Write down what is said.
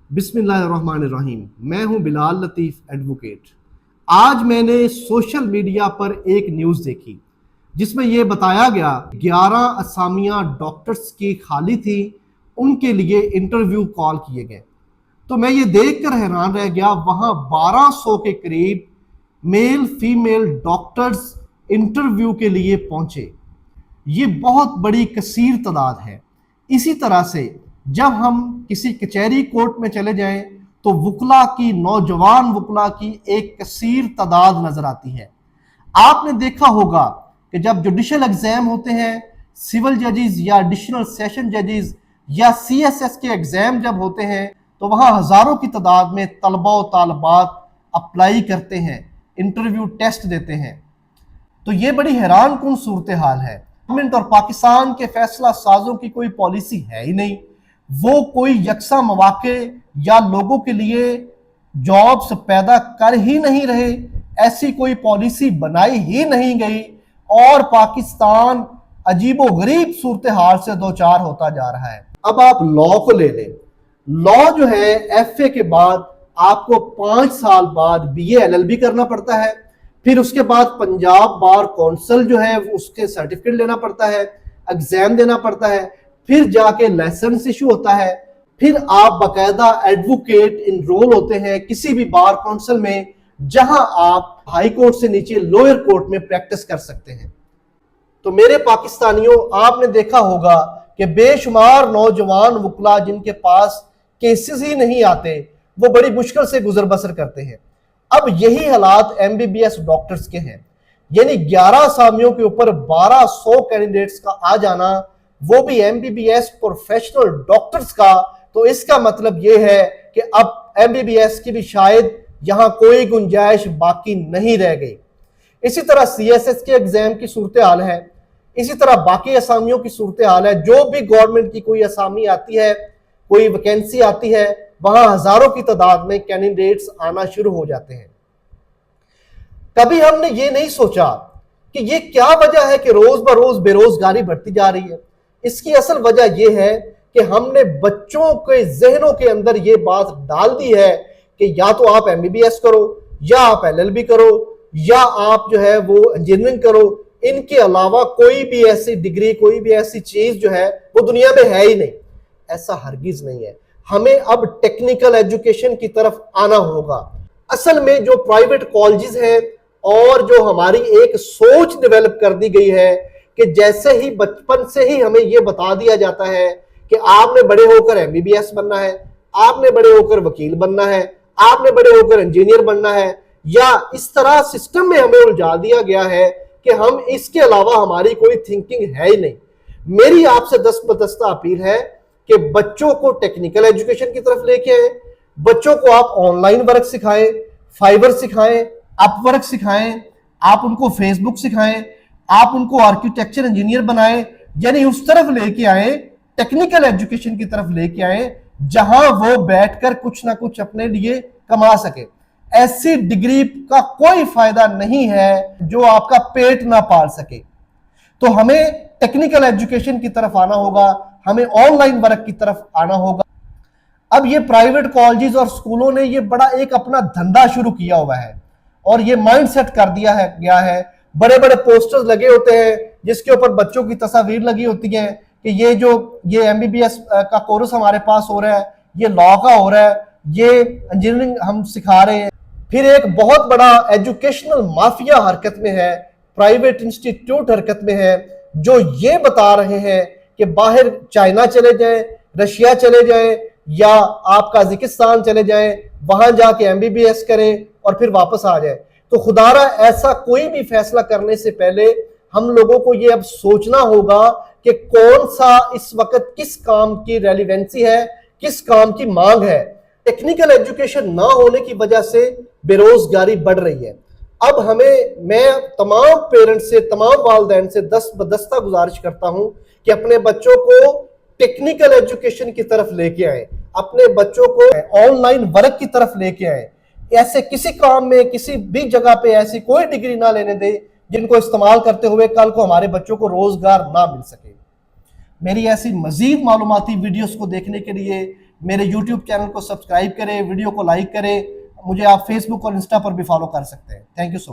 बिस्मिल्लाहिर्रहमानिर्रहीम। मैं हूं बिलाल लतीफ़ एडवोकेट। आज मैंने सोशल मीडिया पर एक न्यूज़ देखी जिसमें यह बताया गया 11 असामियां डॉक्टर्स की खाली थी, उनके लिए इंटरव्यू कॉल किए गए। तो मैं ये देखकर हैरान रह गया, वहां 1200 के करीब मेल फीमेल डॉक्टर्स इंटरव्यू के लिए पहुंचे। ये बहुत बड़ी कसीर तादाद है। इसी तरह से जब हम किसी कचहरी कोर्ट में चले जाएं तो वकला की, नौजवान वकला की एक कसीर तादाद नजर आती है। आपने देखा होगा कि जब जुडिशल एग्जाम होते हैं, सिविल जजेस या एडिशनल सेशन जजेस या सीएसएस के एग्जाम जब होते हैं तो वहां हजारों की तादाद में तलबा और तालबात अप्लाई करते हैं, इंटरव्यू टेस्ट देते हैं। तो ये बड़ी हैरान कुन सूरत हाल है। गवर्नमेंट और पाकिस्तान के फैसला साजों की कोई पॉलिसी है ही नहीं। वो कोई यकसा मौके या लोगों के लिए जॉब्स पैदा कर ही नहीं रहे, ऐसी कोई पॉलिसी बनाई ही नहीं गई और पाकिस्तान अजीबो गरीब सूरत हाल से दो चार होता जा रहा है। अब आप लॉ को ले लें। लॉ जो है, एफए के बाद आपको 5 साल बाद बीए एलएलबी करना पड़ता है, फिर उसके बाद पंजाब बार काउंसिल जो है उसके सर्टिफिकेट लेना पड़ता है, एग्जाम देना पड़ता है, फिर जाके लाइसेंस इशू होता है, फिर आप बाकायदा एडवोकेट इनरोल होते हैं किसी भी बार काउंसिल में, जहां आप हाई कोर्ट से नीचे लोअर कोर्ट में प्रैक्टिस कर सकते हैं। तो मेरे पाकिस्तानियों, आपने देखा होगा कि बेशुमार नौजवान वकला जिनके पास केसेस ही नहीं आते, वो बड़ी मुश्किल से गुजर बसर करते हैं। अब यही हालात एमबीबीएस डॉक्टर्स के हैं, यानी 11 असामियों के ऊपर 1200 कैंडिडेट्स का आ जाना, वो भी एमबीबीएस प्रोफेशनल डॉक्टर्स का। तो इसका मतलब ये है कि अब एमबीबीएस की भी शायद यहां कोई गुंजाइश बाकी नहीं रह गई। इसी तरह सीएसएस के एग्जाम की सूरत हाल है, इसी तरह बाकी असामियों की सूरत हाल है। जो भी गवर्नमेंट की कोई असामी आती है, कोई वैकेंसी आती है, वहां हजारों की तादाद में कैंडिडेट्स आना शुरू हो जाते हैं। कभी हमने ये नहीं सोचा कि ये क्या वजह है कि रोज बरोज बेरोजगारी बढ़ती जा रही है। इसकी असल वजह यह है कि हमने बच्चों के जहनों के अंदर ये बात डाल दी है कि या तो आप एमबीबीएस करो, या आप एलएलबी करो, या आप जो है वो इंजीनियरिंग करो। इनके अलावा कोई भी ऐसी डिग्री, कोई भी ऐसी चीज जो है वो दुनिया में है ही नहीं। ऐसा हरगिज नहीं है। हमें अब टेक्निकल एजुकेशन की तरफ आना होगा। असल में जो प्राइवेट कॉलेजेस हैं और जो हमारी एक सोच डेवलप कर दी गई है कि जैसे ही बचपन से ही हमें यह बता दिया जाता है कि आपने बड़े होकर एमबीबीएस बनना है, आपने बड़े होकर वकील बनना है, आपने बड़े होकर इंजीनियर बनना है, या इस तरह सिस्टम में हमें उलझा दिया गया है कि हम इसके अलावा हमारी कोई थिंकिंग है ही नहीं। मेरी आपसे दस्तबदस्ता अपील है कि बच्चों को टेक्निकल एजुकेशन की तरफ लेके आए। बच्चों को आप ऑनलाइन वर्क सिखाएं, फाइबर सिखाएं, अपवर्क सिखाएं, आप उनको फेसबुक सिखाएं, आप उनको आर्किटेक्चर इंजीनियर बनाएं, यानी उस तरफ लेके आए, टेक्निकल एजुकेशन की तरफ लेके आए जहां वो बैठकर कुछ ना कुछ अपने लिए कमा सके। ऐसी डिग्री का कोई फायदा नहीं है जो आपका पेट ना पाल सके। तो हमें टेक्निकल एजुकेशन की तरफ आना होगा, हमें ऑनलाइन वर्क की तरफ आना होगा। अब ये प्राइवेट कॉलेजेस और स्कूलों ने ये बड़ा एक अपना धंधा शुरू किया हुआ है और ये माइंडसेट कर दिया है गया है। बड़े बड़े पोस्टर्स लगे होते हैं जिसके ऊपर बच्चों की तस्वीर लगी होती है कि ये एमबीबीएस का कोर्स हमारे पास हो रहा है, ये लॉ का हो रहा है, ये इंजीनियरिंग हम सिखा रहे हैं। फिर एक बहुत बड़ा एजुकेशनल माफिया हरकत में है, प्राइवेट इंस्टीट्यूट हरकत में है, जो ये बता रहे हैं कि बाहर चाइना चले जाएं, रशिया चले जाएं, या आप काजिकिस्तान चले जाएं, वहां जाके एमबीबीएस करें और फिर वापस आ जाएं। तो खुदारा ऐसा कोई भी फैसला करने से पहले हम लोगों को ये अब सोचना होगा कि कौन सा इस वक्त किस काम की रेलिवेंसी है, किस काम की मांग है। टेक्निकल एजुकेशन ना होने की वजह से बेरोजगारी बढ़ रही है। अब मैं तमाम पेरेंट्स से, तमाम वालिदैन से दस्तबदस्ता गुजारिश करता हूं कि अपने बच्चों को टेक्निकल एजुकेशन की तरफ लेके आए, अपने बच्चों को ऑनलाइन वर्क की तरफ लेके आए। ऐसे किसी काम में, किसी भी जगह पे ऐसी कोई डिग्री ना लेने दे जिनको इस्तेमाल करते हुए कल को हमारे बच्चों को रोजगार ना मिल सके। मेरी ऐसी मजीद मालूमाती वीडियोस को देखने के लिए मेरे यूट्यूब चैनल को सब्सक्राइब करें, वीडियो को लाइक करें। मुझे आप फेसबुक और इंस्टा पर भी फॉलो कर सकते हैं। Thank you so